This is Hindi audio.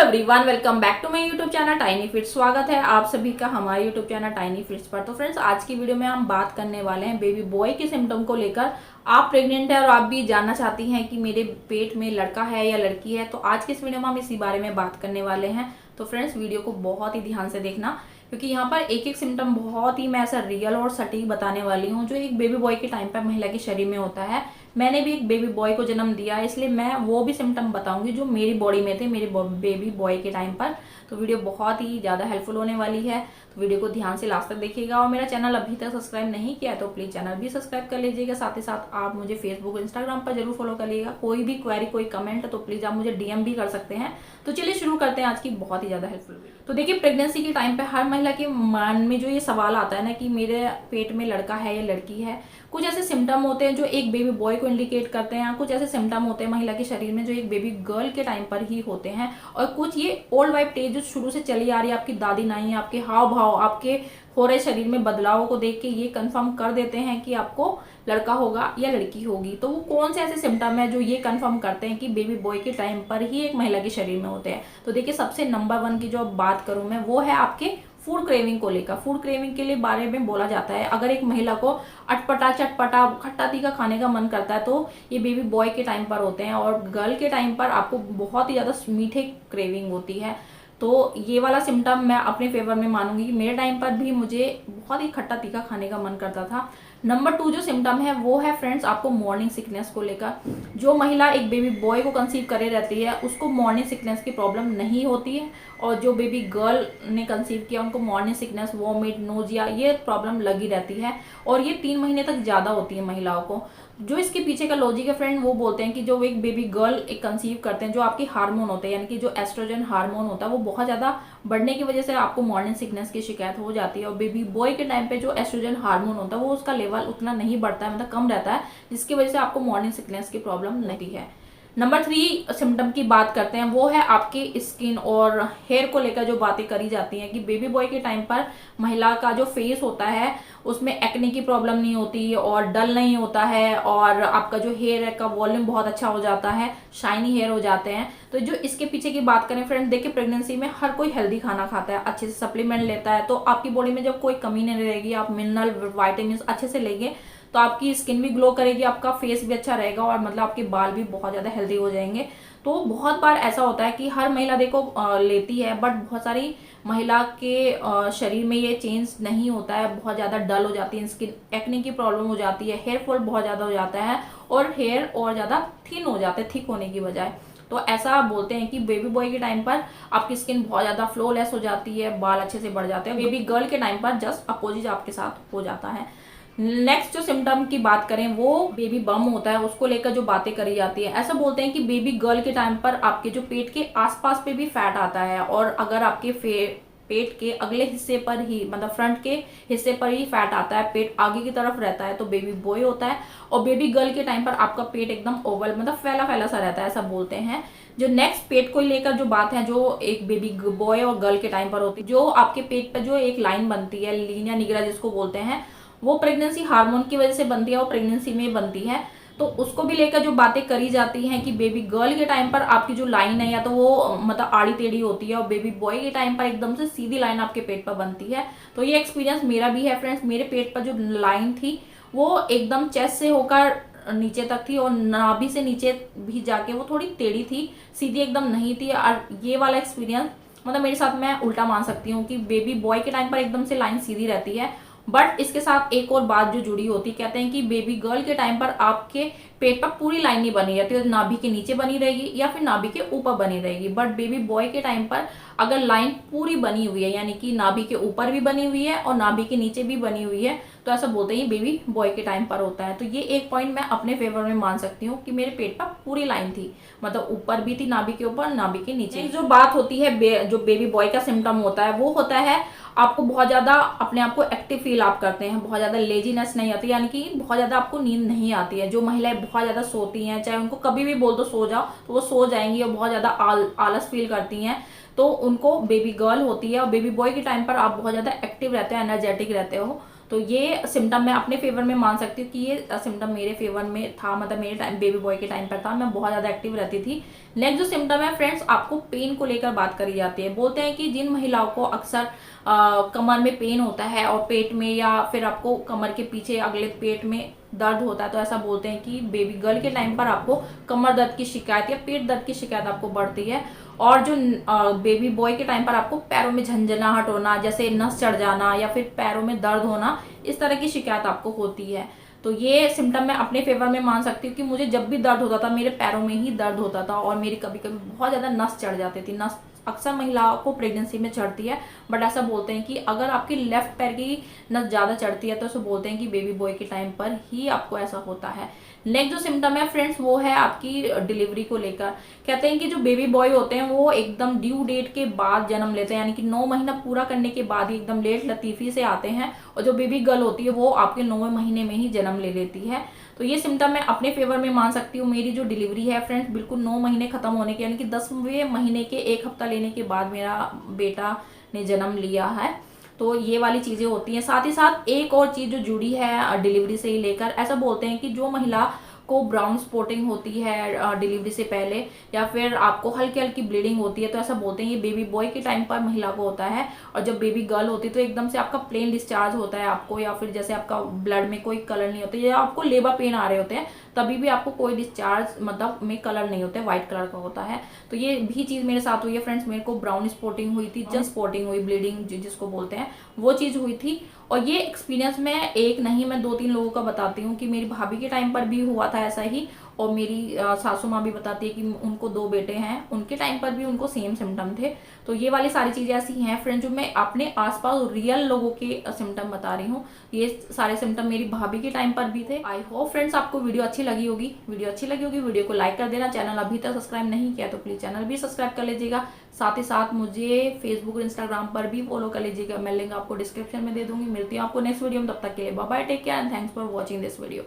Everyone, welcome back to my YouTube channel tiny fits. स्वागत है आप सभी का हमारे यूट्यूब चैनल टाइनी फिट्स पर। तो फ्रेंड्स, आज की वीडियो में हम बात करने वाले हैं बेबी बॉय के सिम्टम को लेकर। आप प्रेग्नेंट है और आप भी जानना चाहती हैं कि मेरे पेट में लड़का है या लड़की है, तो आज के इस वीडियो में हम इसी बारे में बात करने वाले हैं। तो फ्रेंड्स, वीडियो को बहुत ही ध्यान से देखना, क्योंकि यहाँ पर एक एक सिम्टम बहुत ही मैं ऐसा रियल और सटीक बताने वाली हूँ जो एक बेबी बॉय के टाइम पर महिला के शरीर में होता है। मैंने भी एक बेबी बॉय को जन्म दिया, इसलिए मैं वो भी सिम्टम बताऊंगी जो मेरी बॉडी में थे मेरे बेबी बॉय के टाइम पर। तो वीडियो बहुत ही ज़्यादा हेल्पफुल होने वाली है, तो वीडियो को ध्यान से लास्ट तक देखिएगा। और मेरा चैनल अभी तक सब्सक्राइब नहीं किया है तो प्लीज़ चैनल भी सब्सक्राइब कर लीजिएगा। साथ ही साथ आप मुझे फेसबुक इंस्टाग्राम पर जरूर फॉलो कर लीजिएगा। कोई भी क्वेरी कोई कमेंट तो प्लीज़ आप मुझे डीएम भी कर सकते हैं। तो चलिए शुरू करते हैं आज की बहुत ही ज़्यादा हेल्पफुल वीडियो। तो देखिए, प्रेगनेंसी के टाइम पे हर महिला के मन में जो ये सवाल आता है ना कि मेरे पेट में लड़का है या लड़की है, कुछ ऐसे सिम्टम होते हैं जो एक बेबी बॉय को इंडिकेट करते हैं, कुछ ऐसे सिम्टम होते हैं महिला के शरीर में जो एक बेबी गर्ल के टाइम पर ही होते हैं, और कुछ ये ओल्ड वाइफ टेज जो शुरू से चली आ रही है, आपकी दादी नानी, आपके हाव भाव, आपके हो रहे शरीर में बदलाव को देख के ये कंफर्म कर देते हैं कि आपको लड़का होगा या लड़की होगी। तो वो कौन से ऐसे सिम्टम है जो ये कंफर्म करते हैं कि बेबी बॉय के टाइम पर ही एक महिला के शरीर में होते हैं। तो देखिए, सबसे नंबर 1 की जो बात करूं मैं, वो है आपके फूड क्रेविंग को लेकर। फूड क्रेविंग के लिए बारे में बोला जाता है, अगर एक महिला को अटपटा चटपटा खट्टा तीखा खाने का मन करता है तो ये बेबी बॉय के टाइम पर होते हैं, और गर्ल के टाइम पर आपको बहुत ही ज्यादा मीठे क्रेविंग होती है। तो ये वाला सिम्टम मैं अपने फेवर में मानूंगी कि मेरे टाइम पर भी मुझे बहुत ही खट्टा तीखा खाने का मन करता था। नंबर 2 जो सिम्टम है वो है फ्रेंड्स आपको मॉर्निंग सिकनेस को लेकर। जो महिला एक बेबी बॉय को कंसीव करे रहती है उसको मॉर्निंग सिकनेस की प्रॉब्लम नहीं होती है, और जो बेबी गर्ल ने कंसीव किया उनको मॉर्निंग सिकनेस, वॉमिट, नोजिया ये प्रॉब्लम लगी रहती है, और ये 3 महीने तक ज्यादा होती है महिलाओं को। जो इसके पीछे का लॉजिक है फ्रेंड, वो बोलते हैं कि जो एक बेबी गर्ल एक कंसीव करते हैं, जो आपके हार्मोन होते हैं यानी कि जो एस्ट्रोजन हार्मोन होता है वो बहुत ज्यादा बढ़ने की वजह से आपको मॉर्निंग सिकनेस की शिकायत हो जाती है। और बेबी बॉय के टाइम पे जो एस्ट्रोजन हार्मोन होता है वो उसका लेवल उतना नहीं बढ़ता है, मतलब कम रहता है, जिसकी वजह से आपको मॉर्निंग सिकनेस की प्रॉब्लम नहीं है। नंबर 3 सिम्टम की बात करते हैं, वो है आपके स्किन और हेयर को लेकर जो बातें करी जाती हैं कि बेबी बॉय के टाइम पर महिला का जो फेस होता है उसमें एक्ने की प्रॉब्लम नहीं होती और डल नहीं होता है, और आपका जो हेयर है का वॉल्यूम बहुत अच्छा हो जाता है, शाइनी हेयर हो जाते हैं। तो जो इसके पीछे की बात करें फ्रेंड, देखिए प्रेगनेंसी में हर कोई हेल्दी खाना खाता है, अच्छे से सप्लीमेंट लेता है, तो आपकी बॉडी में जब कोई कमी नहीं रहेगी, आप मिनरल वाइटामिन अच्छे से लेंगे तो आपकी स्किन भी ग्लो करेगी, आपका फेस भी अच्छा रहेगा, और मतलब आपके बाल भी बहुत ज्यादा हेल्दी हो जाएंगे। तो बहुत बार ऐसा होता है कि हर महिला देखो लेती है, बट बहुत सारी महिला के शरीर में ये चेंज नहीं होता है, बहुत ज्यादा डल हो जाती है स्किन, एक्ने की प्रॉब्लम हो जाती है, हेयर फॉल बहुत ज्यादा हो जाता है, और हेयर और ज्यादा थिन हो जाते हैं थिक होने की बजाय। तो ऐसा बोलते हैं कि बेबी बॉय के टाइम पर आपकी स्किन बहुत ज्यादा फ्लोलेस हो जाती है, बाल अच्छे से बढ़ जाते हैं। बेबी गर्ल के टाइम पर जस्ट अपोजिट आपके साथ हो जाता है। नेक्स्ट जो सिम्टम की बात करें वो बेबी बम होता है, उसको लेकर जो बातें करी जाती है, ऐसा बोलते हैं कि बेबी गर्ल के टाइम पर आपके जो पेट के आसपास पे भी फैट आता है, और अगर आपके पेट के अगले हिस्से पर ही, मतलब फ्रंट के हिस्से पर ही फैट आता है, पेट आगे की तरफ रहता है, तो बेबी बॉय होता है। और बेबी गर्ल के टाइम पर आपका पेट एकदम ओवल, मतलब फैला फैला सा रहता है, ऐसा बोलते हैं। जो नेक्स्ट पेट को लेकर जो बात है, जो एक बेबी बॉय और गर्ल के टाइम पर होती है, जो आपके पेट पर जो एक लाइन बनती है, लीनिया निग्रा जिसको बोलते हैं, वो प्रेगनेंसी हार्मोन की वजह से बनती है, वो प्रेगनेंसी में बनती है। तो उसको भी लेकर जो बातें करी जाती हैं कि बेबी गर्ल के टाइम पर आपकी जो लाइन है या तो वो मतलब आड़ी टेढ़ी होती है, और बेबी बॉय के टाइम पर एकदम से सीधी लाइन आपके पेट पर बनती है। तो ये एक्सपीरियंस मेरा भी है फ्रेंड्स, मेरे पेट पर जो लाइन थी वो एकदम चेस्ट से होकर नीचे तक थी, और नाभि से नीचे भी जाके वो थोड़ी टेढ़ी थी, सीधी एकदम नहीं थी। और ये वाला एक्सपीरियंस मतलब मेरे साथ मैं उल्टा मान सकती हूँ कि बेबी बॉय के टाइम पर एकदम से लाइन सीधी रहती है, बट इसके साथ एक और बात जो जुड़ी होती, कहते हैं कि बेबी गर्ल के टाइम पर आपके पेट पर पूरी लाइन नहीं बनी रहती, तो नाभि के नीचे बनी रहेगी या फिर नाभि के ऊपर बनी रहेगी। बट बेबी बॉय के टाइम पर अगर लाइन पूरी बनी हुई है, यानी कि नाभि के ऊपर भी बनी हुई है और नाभि के नीचे भी बनी हुई है, तो ऐसा बोलते हैं बेबी बॉय के टाइम पर होता है। तो ये एक पॉइंट मैं अपने फेवर में मान सकती हूँ कि मेरे पेट पर पूरी लाइन थी, मतलब ऊपर भी थी नाभि के ऊपर, नाभि के नीचे। जो बात होती है जो बेबी बॉय का सिम्टम होता है वो होता है आपको बहुत ज्यादा अपने आप को एक्टिव फील आप करते हैं, बहुत ज्यादा लेजीनेस नहीं आती, यानी कि बहुत ज्यादा आपको नींद नहीं आती है। जो महिलाएं बहुत ज्यादा सोती हैं, चाहे उनको कभी भी बोल दो सो जाओ तो वो सो जाएंगी, और बहुत ज्यादा आलस फील करती हैं, तो उनको बेबी गर्ल होती है। और बेबी बॉय के टाइम पर आप बहुत ज्यादा एक्टिव रहते हो, एनर्जेटिक रहते हो। तो ये सिम्टम मैं अपने फेवर में मान सकती हूँ कि ये सिम्टम मेरे फेवर में था, मतलब मेरे टाइम बेबी बॉय के टाइम पर था, मैं बहुत ज़्यादा एक्टिव रहती थी। नेक्स्ट जो सिम्टम है फ्रेंड्स, आपको पेन को लेकर बात करी जाती है। बोलते हैं कि जिन महिलाओं को अक्सर कमर में पेन होता है और पेट में, या फिर आपको कमर के पीछे अगले पेट में दर्द होता है, तो ऐसा बोलते हैं कि बेबी गर्ल के टाइम पर आपको कमर दर्द की शिकायत या पेट दर्द की शिकायत आपको बढ़ती है। और जो बेबी बॉय के टाइम पर आपको पैरों में झंझनाहट होना, जैसे नस चढ़ जाना या फिर पैरों में दर्द होना, इस तरह की शिकायत आपको होती है। तो ये सिम्टम मैं अपने फेवर में मान सकती हूँ कि मुझे जब भी दर्द होता था मेरे पैरों में ही दर्द होता था, और मेरी कभी कभी बहुत ज़्यादा नस चढ़ जाती थी। नस अक्सर महिलाओं को प्रेगनेंसी में चढ़ती है, बट ऐसा बोलते हैं कि अगर आपकी लेफ्ट पैर की नस ज़्यादा चढ़ती है तो ऐसा बोलते हैं कि बेबी बॉय के टाइम पर ही आपको ऐसा होता है। नेक्स्ट जो सिम्टम है फ्रेंड्स, वो है आपकी डिलीवरी को लेकर। कहते हैं कि जो बेबी बॉय होते हैं वो एकदम ड्यू डेट के बाद जन्म लेते हैं, यानी कि 9 महीना पूरा करने के बाद ही एकदम लेट लतीफी से आते हैं, और जो बेबी गर्ल होती है वो आपके 9वें महीने में ही जन्म ले लेती है। तो ये सिम्टम मैं अपने फेवर में मान सकती हूँ। मेरी जो डिलीवरी है फ्रेंड्स, बिल्कुल 9 महीने खत्म होने के, यानी कि 10वें महीने के 1 हफ्ता लेने के बाद मेरा बेटा ने जन्म लिया है। तो ये वाली चीजें होती हैं। साथ ही साथ एक और चीज जो जुड़ी है डिलीवरी से ही लेकर, ऐसा बोलते हैं कि जो महिला को ब्राउन स्पॉटिंग होती है डिलीवरी से पहले, या फिर आपको हल्की हल्की ब्लीडिंग होती है, तो ऐसा बोलते हैं ये बेबी बॉय के टाइम पर महिला को होता है। और जब बेबी गर्ल होती है तो एकदम से आपका प्लेन डिस्चार्ज होता है आपको, या फिर जैसे आपका ब्लड में कोई कलर नहीं होता, या आपको लेबर पेन आ रहे होते हैं तभी भी आपको कोई डिस्चार्ज मतलब में कलर नहीं होता है, व्हाइट कलर का होता है। तो ये भी चीज मेरे साथ हुई है फ्रेंड्स। मेरे को ब्राउन स्पॉटिंग हुई थी, जस्ट स्पॉटिंग हुई, ब्लीडिंग जिसको बोलते हैं, वो चीज हुई थी। और ये एक्सपीरियंस मैं एक नहीं, मैं 2-3 लोगों का बताती हूँ कि मेरी भाभी के टाइम पर भी हुआ था ऐसा ही, और मेरी सासू माँ भी बताती है कि उनको 2 बेटे हैं, उनके टाइम पर भी उनको सेम सिम्टम थे। तो ये वाली सारी चीजें ऐसी हैं फ्रेंड जो मैं अपने आसपास रियल लोगों के सिम्टम बता रही हूँ। ये सारे सिम्टम मेरी भाभी के टाइम पर भी थे। आई होप फ्रेंड्स आपको वीडियो अच्छी लगी होगी। वीडियो को लाइक कर देना। चैनल अभी तक सब्सक्राइब नहीं किया तो प्लीज चैनल भी सब्सक्राइब कर लीजिएगा। साथ ही साथ मुझे फेसबुक और इंस्टाग्राम पर भी फॉलो कर लीजिएगा, मैं लिंक आपको डिस्क्रिप्शन में दे दूंगी। मिलती हूँ आपको नेक्स्ट वीडियो में, तब तक के लिए bye bye, take care and thanks for watching this video.